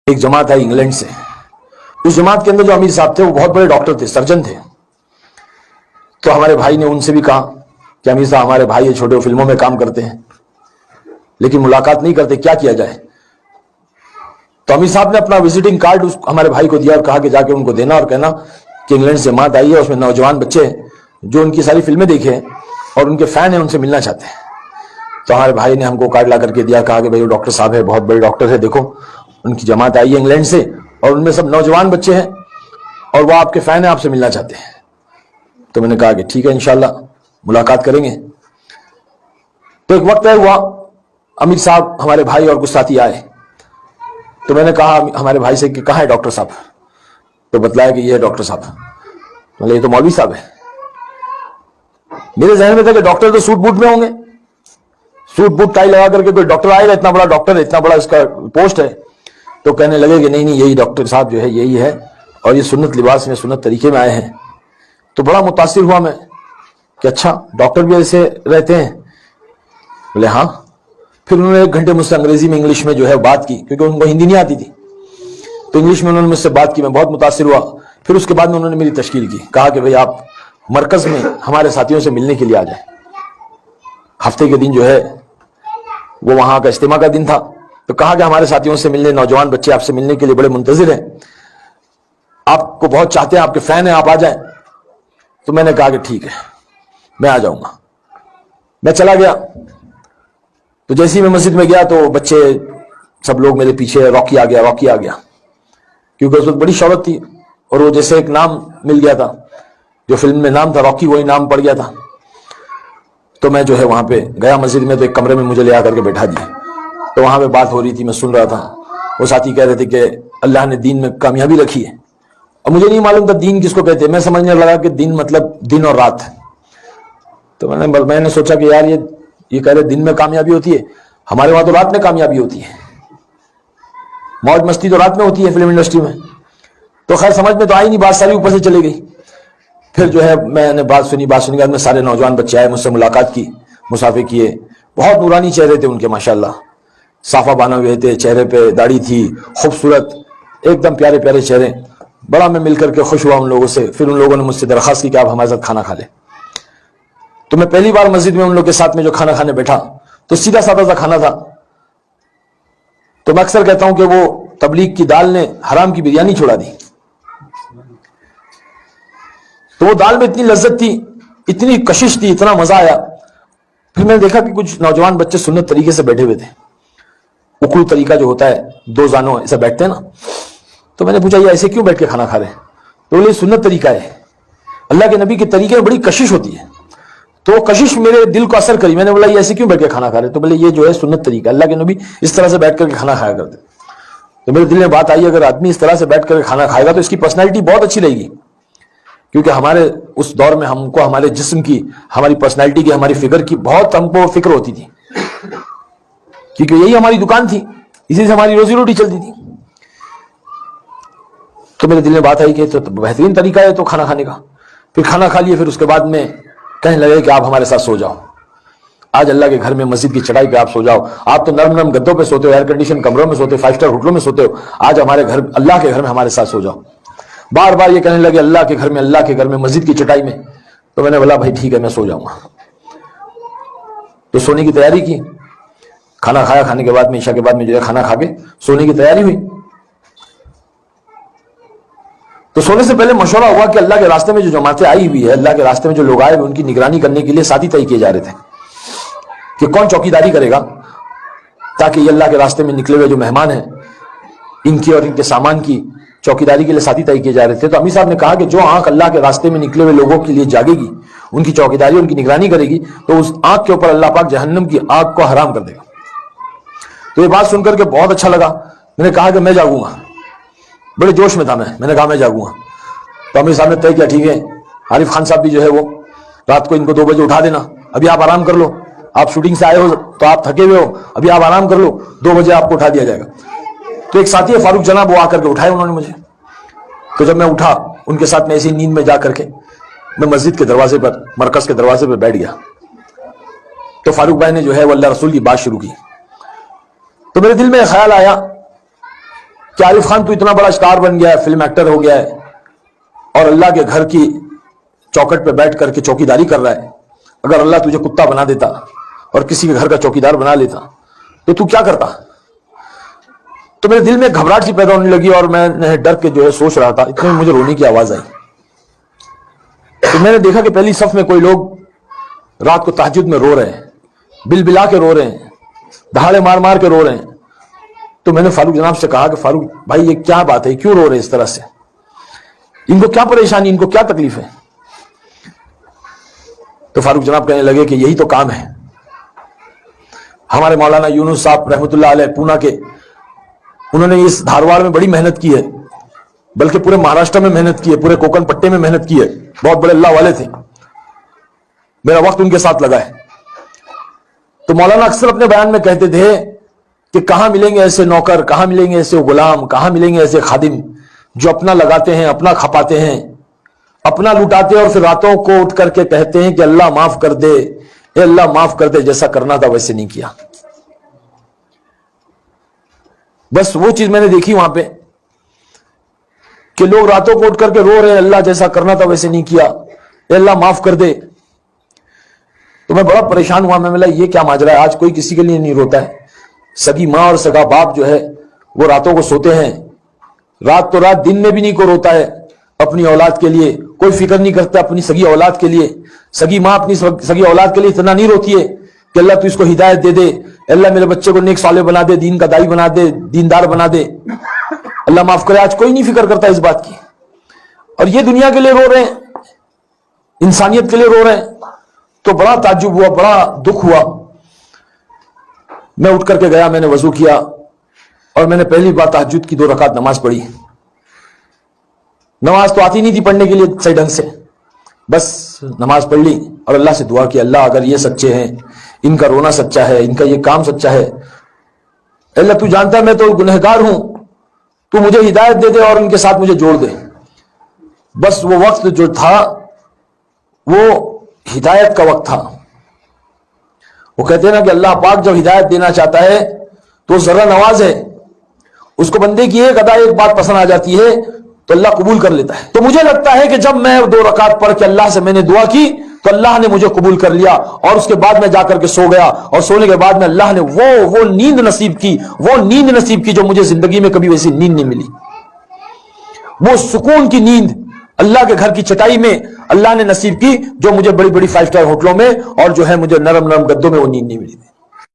ایک جماعت آئی انگلینڈ سے. اس جماعت کے اندر جو امیر صاحب تھے وہ بہت بڑے ڈاکٹر تھے, سرجن تھے. تو ہمارے بھائی نے ان سے بھی کہا کہ امیر صاحب ہمارے بھائی چھوٹے فلموں میں کام کرتے ہیں لیکن ملاقات نہیں کرتے, کیا کیا جائے؟ تو امیر صاحب نے اپنا وزٹنگ کارڈ ہمارے بھائی کو دیا اور کہا کہ جا کے ان کو دینا اور کہنا کہ انگلینڈ سے جماعت آئی ہے, اس میں نوجوان بچے ہیں جو ان کی ساری فلمیں دیکھے ہیں اور ان کے فین ہیں, ان سے ملنا چاہتے ہیں. تو ہمارے بھائی نے ہم کو کارڈ لا کر کے دیا, کہا کہ بھائی وہ ڈاکٹر صاحب ہے, بہت بڑے ڈاکٹر ہے, دیکھو ان کی جماعت آئی ہے انگلینڈ سے اور ان میں سب نوجوان بچے ہیں اور وہ آپ کے فین ہیں, آپ سے ملنا چاہتے ہیں. تو میں نے کہا کہ ٹھیک ہے انشاءاللہ ملاقات کریں گے. تو ایک وقت طے ہوا, امیر صاحب ہمارے بھائی اور کچھ ساتھی آئے. تو میں نے کہا ہمارے بھائی سے کہ کہاں ہے ڈاکٹر صاحب؟ تو بتلایا کہ یہ ہے ڈاکٹر صاحب. میں نے یہ تو مولوی صاحب ہے. میرے ذہن میں تھا کہ ڈاکٹر تو سوٹ بوٹ میں ہوں گے, سوٹ بوٹ ٹائی لگا کر کے کوئی ڈاکٹر آئے گا, اتنا بڑا ڈاکٹر ہے, اتنا بڑا اس کا پوسٹ ہے. تو کہنے لگے کہ نہیں یہی ڈاکٹر صاحب جو ہے یہی ہے اور یہ سنت لباس میں سنت طریقے میں آئے ہیں. تو بڑا متاثر ہوا میں کہ اچھا ڈاکٹر بھی ایسے رہتے ہیں. بولے ہاں. پھر انہوں نے 1 گھنٹے مجھ سے انگریزی میں انگلش میں جو ہے بات کی, کیونکہ ان کو ہندی نہیں آتی تھی, تو انگلش میں انہوں نے مجھ سے بات کی, میں بہت متاثر ہوا. پھر اس کے بعد میں انہوں نے میری تشکیل کی, کہا کہ بھئی آپ مرکز میں ہمارے ساتھیوں سے ملنے کے لیے آ جائیں. ہفتے کے دن جو ہے وہ وہاں کا اجتماع کا دن تھا, تو کہا کہ ہمارے ساتھیوں سے ملنے, نوجوان بچے آپ سے ملنے کے لیے بڑے منتظر ہیں, آپ کو بہت چاہتے ہیں, آپ کے فین ہیں, آپ آ جائیں. تو میں نے کہا کہ ٹھیک ہے میں آ جاؤں گا. میں چلا گیا. تو جیسے ہی میں مسجد میں گیا تو بچے سب لوگ میرے پیچھے, راکی آ گیا, راکی آ گیا, کیونکہ اس وقت بڑی شہرت تھی اور وہ جیسے ایک نام مل گیا تھا, جو فلم میں نام تھا راکی وہی نام پڑ گیا تھا. تو میں جو ہے وہاں پہ گیا مسجد میں, تو ایک کمرے میں مجھے لے آ کر کے بیٹھا دیا. تو وہاں پہ بات ہو رہی تھی, میں سن رہا تھا. وہ ساتھی کہہ رہے تھے کہ اللہ نے دین میں کامیابی رکھی ہے. اور مجھے نہیں معلوم تھا دین کس کو کہتے ہیں, میں سمجھنے لگا کہ دین مطلب دن اور رات. تو میں نے سوچا کہ یار یہ کہہ رہے دن میں کامیابی ہوتی ہے, ہمارے وہاں تو رات میں کامیابی ہوتی ہے, موج مستی تو رات میں ہوتی ہے فلم انڈسٹری میں. تو خیر سمجھ میں تو آئی نہیں, بات ساری اوپر سے چلے گئی. پھر جو ہے میں نے بات سنی کے بعد میں سارے نوجوان بچے آئے, مجھ سے ملاقات کی, مسافے کیے. بہت نورانی چہرے تھے ان کے ماشاءاللہ, صافہ بانا ہوئے تھے, چہرے پہ داڑھی تھی, خوبصورت ایک دم پیارے پیارے چہرے. بڑا میں مل کر کے خوش ہوا ان لوگوں سے. پھر ان لوگوں نے مجھ سے درخواست کی کہ آپ ہمارے ساتھ کھانا کھا لیں. تو میں پہلی بار مسجد میں ان لوگ کے ساتھ میں جو کھانا کھانے بیٹھا تو سیدھا سادہ سا کھانا تھا. تو میں اکثر کہتا ہوں کہ وہ تبلیغ کی دال نے حرام کی بریانی چھوڑا دی. تو وہ دال میں اتنی لذت تھی, اتنی کشش تھی, اتنا مزہ آیا. پھر میں نے دیکھا کہ کچھ نوجوان بچے سنت طریقے سے بیٹھے ہوئے تھے, اکڑو طریقہ جو ہوتا ہے, 2 زانوں ایسے بیٹھتے ہیں نا. تو میں نے پوچھا یہ ایسے کیوں بیٹھ کے کھانا کھا رہے ہیں؟ تو بولے سنت طریقہ ہے, اللہ کے نبی کے طریقے میں بڑی کشش ہوتی ہے. تو وہ کشش میرے دل کو اثر کری. میں نے بولا یہ ایسے کیوں بیٹھ کے کھانا کھا رہے ہیں؟ تو بولے یہ جو ہے سنت طریقہ, اللہ کے نبی اس طرح سے بیٹھ کر کے کھانا کھایا کرتے. تو میرے دل میں بات آئی, اگر آدمی اس طرح سے بیٹھ کر کے کھانا کھائے گا تو اس کی پرسنالٹی بہت اچھی رہے گی, کیونکہ ہمارے اس دور میں ہم کو ہمارے جسم کی, ہماری پرسنالٹی کی, ہماری فگر کی بہت ہم کو فکر ہوتی تھی, کیونکہ یہی ہماری دکان تھی, اسی سے ہماری روزی روٹی چلتی تھی. تو میرے دل میں بات آئی کہ تو بہترین طریقہ ہے تو کھانا کھانے کا. پھر کھانا کھا لیے, پھر اس کے بعد میں کہنے لگے کہ آپ ہمارے ساتھ سو جاؤ, آج اللہ کے گھر میں مسجد کی چڑھائی پہ آپ سو جاؤ. آپ تو نرم نرم گدوں پہ سوتے ہو, ایئر کنڈیشن کمروں میں سوتے ہو, 5 اسٹار ہوٹلوں میں سوتے ہو, آج ہمارے گھر اللہ کے گھر میں ہمارے ساتھ سو جاؤ. بار بار یہ کہنے لگے اللہ کے گھر میں, اللہ کے گھر میں, مسجد کی چٹائی میں. تو میں نے بولا بھائی ٹھیک ہے میں سو جاؤں گا. تو سونے کی تیاری کی, کھانا کھایا, کھانے کے بعد میں عشاء کے بعد میں جو ہے کھانا کھا کے سونے کی تیاری ہوئی. تو سونے سے پہلے مشورہ ہوا کہ اللہ کے راستے میں جو جماعتیں آئی ہوئی ہے, اللہ کے راستے میں جو لوگ آئے ہوئے, ان کی نگرانی کرنے کے لیے ساتھی طے کیے جا رہے تھے کہ کون چوکیداری کرے گا, تاکہ یہ اللہ کے راستے میں نکلے ہوئے جو مہمان ہیں ان کی اور ان کے سامان کی چوکیداری کے لیے ساتھی طے کیے جا رہے تھے. تو امیر صاحب نے کہا کہ جو آنکھ اللہ کے راستے میں نکلے ہوئے لوگوں کے لیے جاگے گی, ان کی چوکیداری, ان کی نگرانی کرے گی, تو اس آنکھ کے اوپر اللہ پاک جہنم کی آگ کو حرام کر دے گا. تو یہ بات سن کر کے بہت اچھا لگا. میں نے کہا کہ میں جاگوں گا, بڑے جوش میں تھا میں نے کہا میں جاگوں گا. تو امیر صاحب نے طے کیا ٹھیک ہے, عارف خان صاحب بھی جو ہے وہ رات کو ان کو 2 بجے اٹھا دینا, ابھی آپ آرام کر لو, آپ شوٹنگ سے آئے ہو تو آپ تھکے ہوئے ہو, ابھی آپ آرام کر لو, 2 بجے آپ کو اٹھا دیا جائے گا. تو ایک ساتھی ہے فاروق جناب, وہ آ کر کے اٹھائے انہوں نے مجھے. تو جب میں اٹھا ان کے ساتھ میں ایسی نیند میں جا کر کے میں مسجد کے دروازے پر, مرکز کے دروازے پر بیٹھ گیا. تو فاروق بھائی نے جو ہے وہ اللہ رسول کی بات شروع کی. تو میرے دل میں خیال آیا کہ عارف خان تو اتنا بڑا اسٹار بن گیا ہے, فلم ایکٹر ہو گیا ہے, اور اللہ کے گھر کی چوکٹ پہ بیٹھ کر کے چوکیداری کر رہا ہے. اگر اللہ تجھے کتا بنا دیتا اور کسی کے گھر کا چوکیدار بنا لیتا تو کیا کرتا؟ تو میرے دل میں گھبراہٹ سی پیدا ہونے لگی, اور میں ڈر کے جو ہے سوچ رہا تھا. اتنے میں مجھے رونے کی آواز آئی. تو میں نے دیکھا کہ پہلی صف میں کوئی لوگ رات کو تہجد میں رو رہے ہیں, بل بلا کے رو رہے ہیں, دہاڑے مار مار کے رو رہے ہیں. تو میں نے فاروق جناب سے کہا کہ فاروق بھائی یہ کیا بات ہے, کیوں رو رہے ہیں اس طرح سے, ان کو کیا پریشانی, ان کو کیا تکلیف ہے؟ تو فاروق جناب کہنے لگے کہ یہی تو کام ہے. ہمارے مولانا یونس صاحب رحمۃ اللہ علیہ پونا کے, انہوں نے اس دھارواڑ میں بڑی محنت کی ہے, بلکہ پورے مہاراشٹر میں محنت کی ہے, پورے کوکن پٹے میں محنت کی ہے. بہت بڑے اللہ والے تھے, میرا وقت ان کے ساتھ لگا ہے. تو مولانا اکثر اپنے بیان میں کہتے تھے کہ کہاں ملیں گے ایسے نوکر, کہاں ملیں گے ایسے غلام, کہاں ملیں گے ایسے خادم جو اپنا لگاتے ہیں, اپنا کھپاتے ہیں, اپنا لٹاتے, اور پھر راتوں کو اٹھ کر کے کہتے ہیں کہ اللہ معاف کر دے, اے اللہ معاف کر دے, جیسا کرنا تھا ویسے نہیں کیا. بس وہ چیز میں نے دیکھی وہاں پہ کہ لوگ راتوں کو اٹھ کر کے رو رہے ہیں, اللہ جیسا کرنا تھا ویسے نہیں کیا, اے اللہ معاف کر دے. تو میں بڑا پریشان ہوا. میں بولا یہ کیا ماجرا ہے, آج کوئی کسی کے لیے نہیں روتا ہے. سگی ماں اور سگا باپ جو ہے وہ راتوں کو سوتے ہیں, رات تو رات, دن میں بھی نہیں کو روتا ہے اپنی اولاد کے لیے, کوئی فکر نہیں کرتا اپنی سگی اولاد کے لیے. سگی ماں اپنی سگی اولاد کے لیے اتنا نہیں روتی ہے کہ اللہ تو اس کو ہدایت دے دے, اللہ میرے بچے کو نیک صالح بنا دے, دین کا دائی بنا دے, دیندار بنا دے, اللہ معاف کرے. آج کوئی نہیں فکر کرتا اس بات کی, اور یہ دنیا کے لیے رو رہے ہیں, انسانیت کے لیے رو رہے ہیں. تو بڑا تعجب ہوا, بڑا دکھ ہوا. میں اٹھ کر کے گیا, میں نے وضو کیا, اور میں نے پہلی بار تہجد کی 2 رکعت نماز پڑھی. نماز تو آتی نہیں تھی پڑھنے کے لیے صحیح ڈھنگ سے, بس نماز پڑھ لی اور اللہ سے دعا کی, اللہ اگر یہ سچے ہیں, ان کا رونا سچا ہے, ان کا یہ کام سچا ہے, اللہ تو جانتا ہے میں تو گنہگار ہوں, تو مجھے ہدایت دے دے اور ان کے ساتھ مجھے جوڑ دے. بس وہ وقت جو تھا وہ ہدایت کا وقت تھا. وہ کہتے ہیں نا کہ اللہ پاک جب ہدایت دینا چاہتا ہے تو ذرا نواز ہے, اس کو بندے کی ایک ادا, ایک بات پسند آ جاتی ہے تو اللہ قبول کر لیتا ہے. تو مجھے لگتا ہے کہ جب میں 2 رکعت پڑھ کے اللہ سے میں نے دعا کی تو اللہ نے مجھے قبول کر لیا, اور اس کے بعد میں جا کر کے سو گیا, اور سونے کے بعد میں اللہ نے وہ نیند نصیب کی, وہ نیند نصیب کی جو مجھے زندگی میں کبھی ویسی نیند نہیں ملی. وہ سکون کی نیند اللہ کے گھر کی چٹائی میں اللہ نے نصیب کی, جو مجھے بڑی بڑی 5 اسٹار ہوٹلوں میں اور جو ہے مجھے نرم نرم گدوں میں وہ نیند نہیں ملی تھی.